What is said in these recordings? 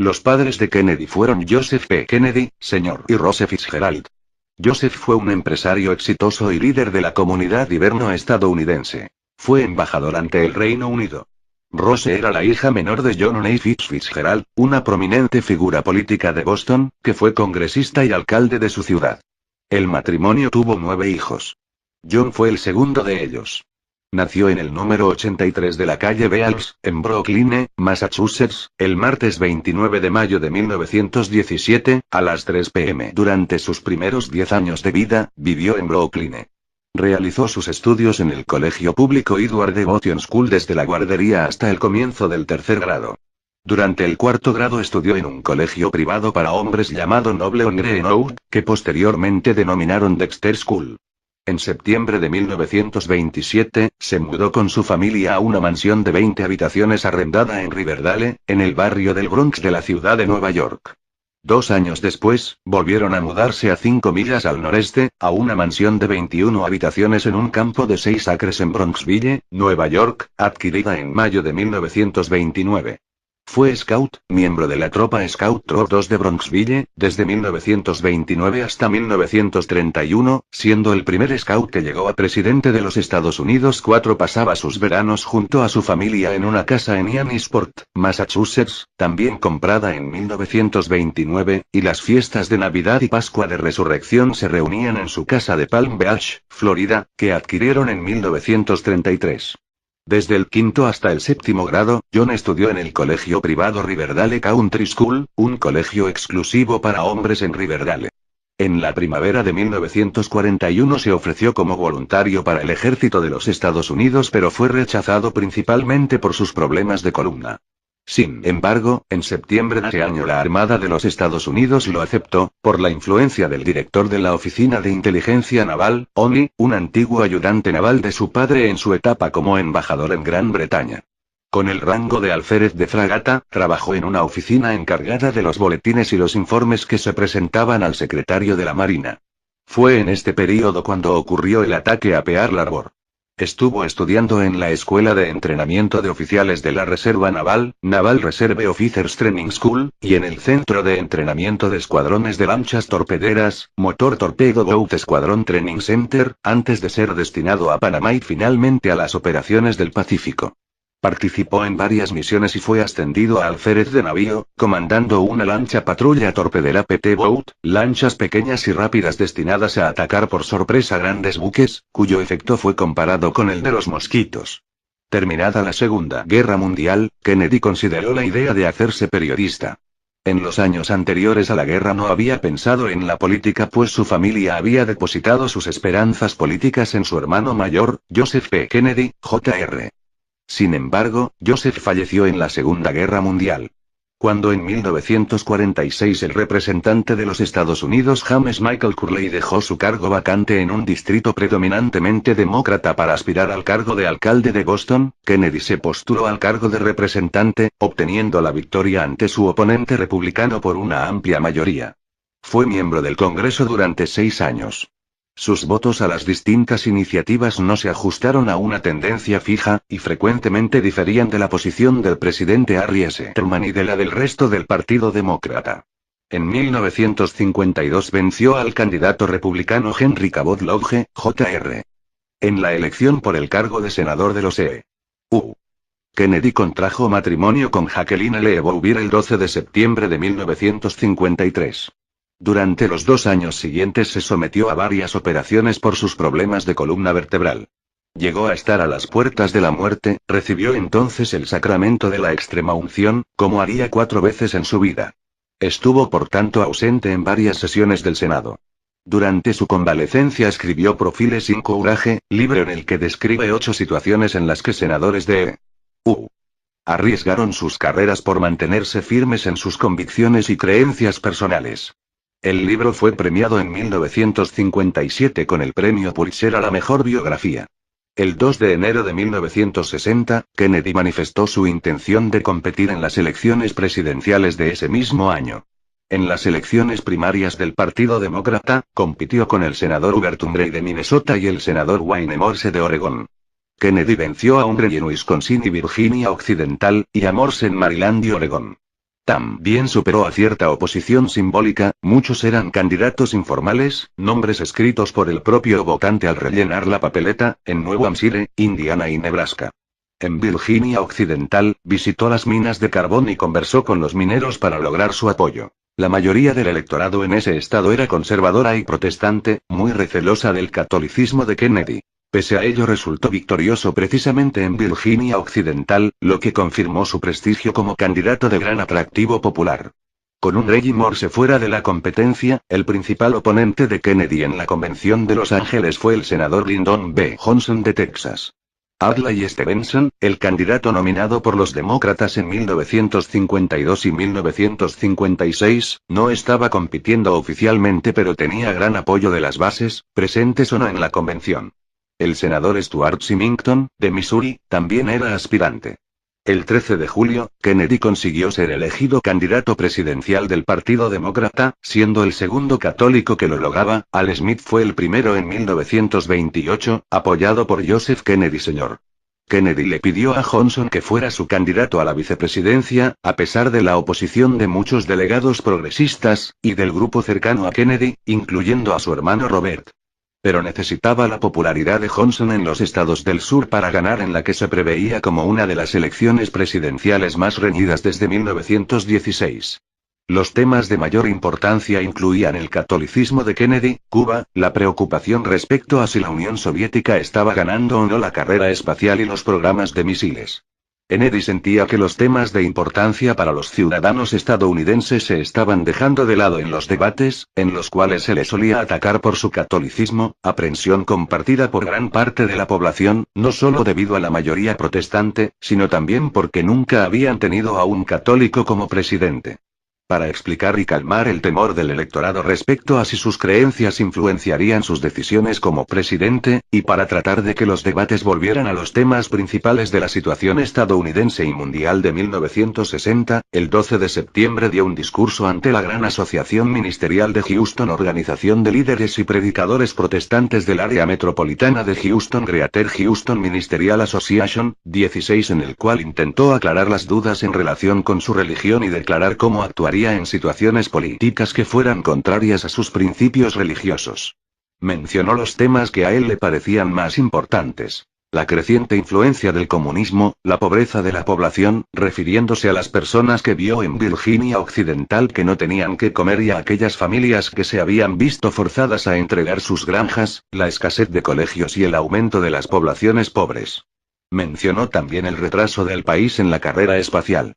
Los padres de Kennedy fueron Joseph P. Kennedy, Sr. y Rose Fitzgerald. Joseph fue un empresario exitoso y líder de la comunidad hiberno-estadounidense. Fue embajador ante el Reino Unido. Rose era la hija menor de John A. Fitzgerald, una prominente figura política de Boston, que fue congresista y alcalde de su ciudad. El matrimonio tuvo 9 hijos. John fue el segundo de ellos. Nació en el número 83 de la calle Beals, en Brookline, Massachusetts, el martes 29 de mayo de 1917, a las 3 p.m. Durante sus primeros 10 años de vida, vivió en Brookline. Realizó sus estudios en el colegio público Edward Devotion School desde la guardería hasta el comienzo del tercer grado. Durante el cuarto grado estudió en un colegio privado para hombres llamado Noble on Greenock, que posteriormente denominaron Dexter School. En septiembre de 1927, se mudó con su familia a una mansión de 20 habitaciones arrendada en Riverdale, en el barrio del Bronx de la ciudad de Nueva York. 2 años después, volvieron a mudarse a 5 millas al noreste, a una mansión de 21 habitaciones en un campo de 6 acres en Bronxville, Nueva York, adquirida en mayo de 1929. Fue scout, miembro de la tropa Scout Troop 2 de Bronxville, desde 1929 hasta 1931, siendo el primer scout que llegó a presidente de los Estados Unidos. Pasaba sus veranos junto a su familia en una casa en Ianisport, Massachusetts, también comprada en 1929, y las fiestas de Navidad y Pascua de Resurrección se reunían en su casa de Palm Beach, Florida, que adquirieron en 1933. Desde el quinto hasta el séptimo grado, John estudió en el colegio privado Riverdale Country School, un colegio exclusivo para hombres en Riverdale. En la primavera de 1941 se ofreció como voluntario para el ejército de los Estados Unidos, pero fue rechazado principalmente por sus problemas de columna. Sin embargo, en septiembre de ese año la Armada de los Estados Unidos lo aceptó, por la influencia del director de la Oficina de Inteligencia Naval, ONI, un antiguo ayudante naval de su padre en su etapa como embajador en Gran Bretaña. Con el rango de alférez de fragata, trabajó en una oficina encargada de los boletines y los informes que se presentaban al secretario de la Marina. Fue en este período cuando ocurrió el ataque a Pearl Harbor. Estuvo estudiando en la Escuela de Entrenamiento de Oficiales de la Reserva Naval, Naval Reserve Officers Training School, y en el Centro de Entrenamiento de Escuadrones de Lanchas Torpederas, Motor Torpedo Boat Squadron Training Center, antes de ser destinado a Panamá y finalmente a las operaciones del Pacífico. Participó en varias misiones y fue ascendido a alférez de navío, comandando una lancha patrulla torpedera PT Boat, lanchas pequeñas y rápidas destinadas a atacar por sorpresa grandes buques, cuyo efecto fue comparado con el de los mosquitos. Terminada la Segunda Guerra Mundial, Kennedy consideró la idea de hacerse periodista. En los años anteriores a la guerra no había pensado en la política, pues su familia había depositado sus esperanzas políticas en su hermano mayor, Joseph P. Kennedy, Jr. Sin embargo, Joseph falleció en la Segunda Guerra Mundial. Cuando en 1946 el representante de los Estados Unidos James Michael Curley dejó su cargo vacante en un distrito predominantemente demócrata para aspirar al cargo de alcalde de Boston, Kennedy se postuló al cargo de representante, obteniendo la victoria ante su oponente republicano por una amplia mayoría. Fue miembro del Congreso durante 6 años. Sus votos a las distintas iniciativas no se ajustaron a una tendencia fija, y frecuentemente diferían de la posición del presidente Harry S. Truman y de la del resto del Partido Demócrata. En 1952 venció al candidato republicano Henry Cabot Lodge, Jr. en la elección por el cargo de senador de los E.U. Kennedy contrajo matrimonio con Jacqueline L. Bouvier el 12 de septiembre de 1953. Durante los 2 años siguientes se sometió a varias operaciones por sus problemas de columna vertebral. Llegó a estar a las puertas de la muerte, recibió entonces el sacramento de la extremaunción, como haría 4 veces en su vida. Estuvo por tanto ausente en varias sesiones del Senado. Durante su convalecencia escribió Profiles sin Courage, libro en el que describe 8 situaciones en las que senadores de E.U. arriesgaron sus carreras por mantenerse firmes en sus convicciones y creencias personales. El libro fue premiado en 1957 con el premio Pulitzer a la mejor biografía. El 2 de enero de 1960, Kennedy manifestó su intención de competir en las elecciones presidenciales de ese mismo año. En las elecciones primarias del Partido Demócrata, compitió con el senador Hubert Humphrey de Minnesota y el senador Wayne Morse de Oregón. Kennedy venció a Humphrey en Wisconsin y Virginia Occidental, y a Morse en Maryland y Oregón. También superó a cierta oposición simbólica, muchos eran candidatos informales, nombres escritos por el propio votante al rellenar la papeleta, en Nuevo Hampshire, Indiana y Nebraska. En Virginia Occidental, visitó las minas de carbón y conversó con los mineros para lograr su apoyo. La mayoría del electorado en ese estado era conservadora y protestante, muy recelosa del catolicismo de Kennedy. Pese a ello resultó victorioso precisamente en Virginia Occidental, lo que confirmó su prestigio como candidato de gran atractivo popular. Con un Reggie Morse fuera de la competencia, el principal oponente de Kennedy en la convención de Los Ángeles fue el senador Lyndon B. Johnson de Texas. Adlai Stevenson, el candidato nominado por los demócratas en 1952 y 1956, no estaba compitiendo oficialmente pero tenía gran apoyo de las bases, presentes o no en la convención. El senador Stuart Symington, de Missouri, también era aspirante. El 13 de julio, Kennedy consiguió ser elegido candidato presidencial del Partido Demócrata, siendo el segundo católico que lo lograba. Al Smith fue el primero en 1928, apoyado por Joseph Kennedy Sr. Kennedy le pidió a Johnson que fuera su candidato a la vicepresidencia, a pesar de la oposición de muchos delegados progresistas, y del grupo cercano a Kennedy, incluyendo a su hermano Robert. Pero necesitaba la popularidad de Johnson en los estados del sur para ganar en la que se preveía como una de las elecciones presidenciales más reñidas desde 1916. Los temas de mayor importancia incluían el catolicismo de Kennedy, Cuba, la preocupación respecto a si la Unión Soviética estaba ganando o no la carrera espacial y los programas de misiles. Kennedy sentía que los temas de importancia para los ciudadanos estadounidenses se estaban dejando de lado en los debates, en los cuales se le solía atacar por su catolicismo, aprensión compartida por gran parte de la población, no solo debido a la mayoría protestante, sino también porque nunca habían tenido a un católico como presidente. Para explicar y calmar el temor del electorado respecto a si sus creencias influenciarían sus decisiones como presidente, y para tratar de que los debates volvieran a los temas principales de la situación estadounidense y mundial de 1960, el 12 de septiembre dio un discurso ante la Gran Asociación Ministerial de Houston, organización de líderes y predicadores protestantes del área metropolitana de Houston, Greater Houston Ministerial Association, 16, en el cual intentó aclarar las dudas en relación con su religión y declarar cómo actuaría en situaciones políticas que fueran contrarias a sus principios religiosos. Mencionó los temas que a él le parecían más importantes: la creciente influencia del comunismo, la pobreza de la población, refiriéndose a las personas que vio en Virginia Occidental que no tenían que comer y a aquellas familias que se habían visto forzadas a entregar sus granjas, la escasez de colegios y el aumento de las poblaciones pobres. Mencionó también el retraso del país en la carrera espacial.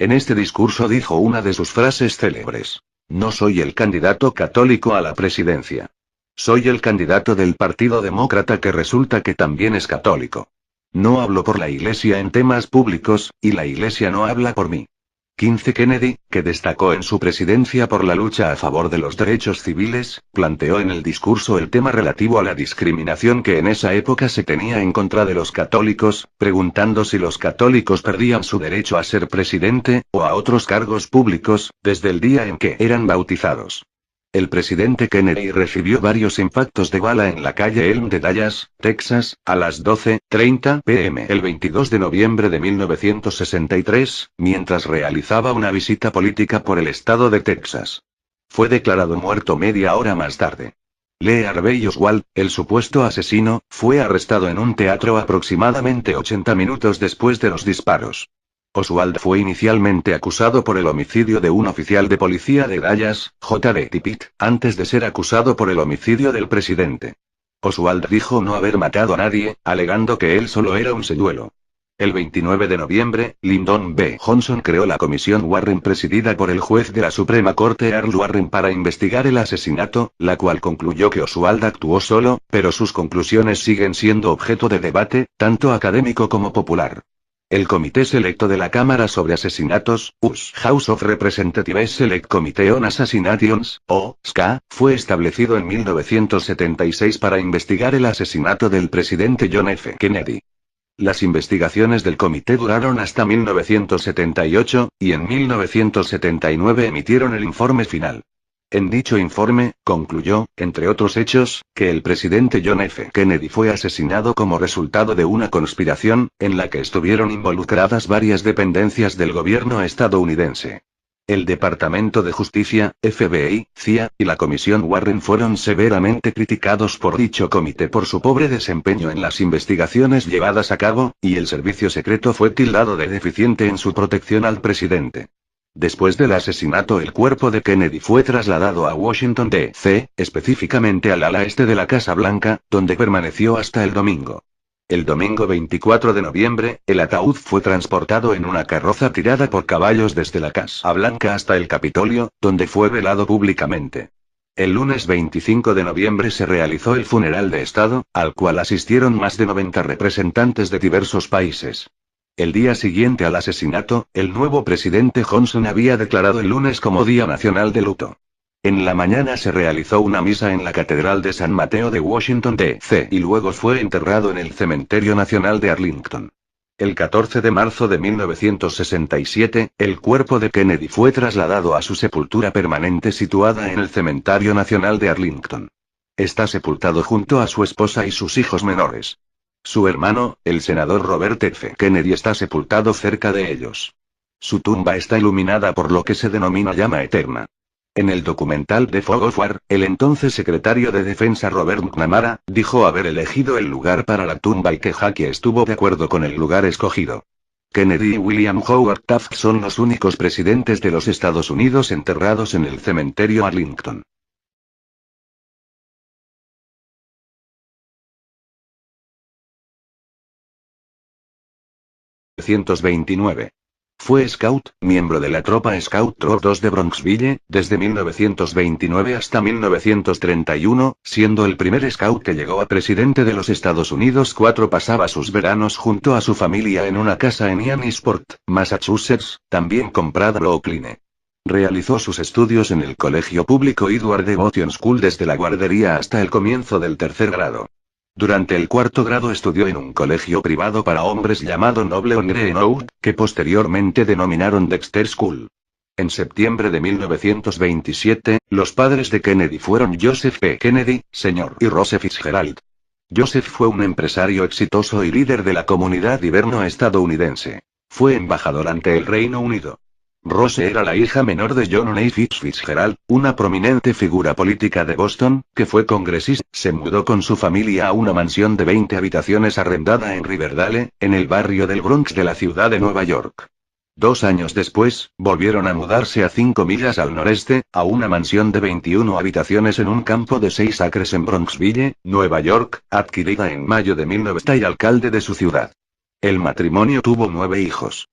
En este discurso dijo una de sus frases célebres: "No soy el candidato católico a la presidencia. Soy el candidato del Partido Demócrata que resulta que también es católico. No hablo por la Iglesia en temas públicos, y la Iglesia no habla por mí". 15. Kennedy, que destacó en su presidencia por la lucha a favor de los derechos civiles, planteó en el discurso el tema relativo a la discriminación que en esa época se tenía en contra de los católicos, preguntando si los católicos perdían su derecho a ser presidente, o a otros cargos públicos, desde el día en que eran bautizados. El presidente Kennedy recibió varios impactos de bala en la calle Elm de Dallas, Texas, a las 12:30 p.m. el 22 de noviembre de 1963, mientras realizaba una visita política por el estado de Texas. Fue declarado muerto media hora más tarde. Lee Harvey Oswald, el supuesto asesino, fue arrestado en un teatro aproximadamente 80 minutos después de los disparos. Oswald fue inicialmente acusado por el homicidio de un oficial de policía de Dallas, J.D. Tippit, antes de ser acusado por el homicidio del presidente. Oswald dijo no haber matado a nadie, alegando que él solo era un señuelo. El 29 de noviembre, Lyndon B. Johnson creó la Comisión Warren presidida por el juez de la Suprema Corte Earl Warren para investigar el asesinato, la cual concluyó que Oswald actuó solo, pero sus conclusiones siguen siendo objeto de debate, tanto académico como popular. El Comité Selecto de la Cámara sobre Asesinatos, US House of Representatives Select Committee on Assassinations, o SCA, fue establecido en 1976 para investigar el asesinato del presidente John F. Kennedy. Las investigaciones del comité duraron hasta 1978, y en 1979 emitieron el informe final. En dicho informe, concluyó, entre otros hechos, que el presidente John F. Kennedy fue asesinado como resultado de una conspiración, en la que estuvieron involucradas varias dependencias del gobierno estadounidense. El Departamento de Justicia, FBI, CIA, y la Comisión Warren fueron severamente criticados por dicho comité por su pobre desempeño en las investigaciones llevadas a cabo, y el servicio secreto fue tildado de deficiente en su protección al presidente. Después del asesinato, el cuerpo de Kennedy fue trasladado a Washington, D.C., específicamente al ala este de la Casa Blanca, donde permaneció hasta el domingo. El domingo 24 de noviembre, el ataúd fue transportado en una carroza tirada por caballos desde la Casa Blanca hasta el Capitolio, donde fue velado públicamente. El lunes 25 de noviembre se realizó el funeral de Estado, al cual asistieron más de 90 representantes de diversos países. El día siguiente al asesinato, el nuevo presidente Johnson había declarado el lunes como Día Nacional de Luto. En la mañana se realizó una misa en la Catedral de San Mateo de Washington, D.C. y luego fue enterrado en el Cementerio Nacional de Arlington. El 14 de marzo de 1967, el cuerpo de Kennedy fue trasladado a su sepultura permanente situada en el Cementerio Nacional de Arlington. Está sepultado junto a su esposa y sus hijos menores. Su hermano, el senador Robert F. Kennedy, está sepultado cerca de ellos. Su tumba está iluminada por lo que se denomina llama eterna. En el documental The Fog of War, el entonces secretario de Defensa Robert McNamara dijo haber elegido el lugar para la tumba y que Jackie estuvo de acuerdo con el lugar escogido. Kennedy y William Howard Taft son los únicos presidentes de los Estados Unidos enterrados en el cementerio Arlington. Fue Scout, miembro de la tropa Scout Troop 2 de Bronxville, desde 1929 hasta 1931, siendo el primer Scout que llegó a presidente de los Estados Unidos. Pasaba sus veranos junto a su familia en una casa en Ianisport, Massachusetts, también comprada Brooklyn. Realizó sus estudios en el colegio público Edward Devotion School desde la guardería hasta el comienzo del tercer grado. Durante el cuarto grado estudió en un colegio privado para hombres llamado Noble on Greenough, que posteriormente denominaron Dexter School. En septiembre de 1927, los padres de Kennedy fueron Joseph P. Kennedy, Sr. y Rose Fitzgerald. Joseph fue un empresario exitoso y líder de la comunidad hiberno estadounidense. Fue embajador ante el Reino Unido. Rose era la hija menor de John A. Fitzgerald, una prominente figura política de Boston, que fue congresista. Se mudó con su familia a una mansión de 20 habitaciones arrendada en Riverdale, en el barrio del Bronx de la ciudad de Nueva York. 2 años después, volvieron a mudarse a 5 millas al noreste, a una mansión de 21 habitaciones en un campo de 6 acres en Bronxville, Nueva York, adquirida en mayo de 1900 y alcalde de su ciudad. El matrimonio tuvo 9 hijos.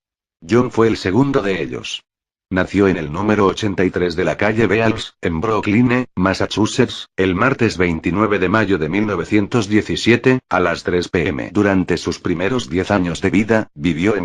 John fue el segundo de ellos. Nació en el número 83 de la calle Beals, en Brooklyn, Massachusetts, el martes 29 de mayo de 1917, a las 3 p.m. Durante sus primeros 10 años de vida, vivió en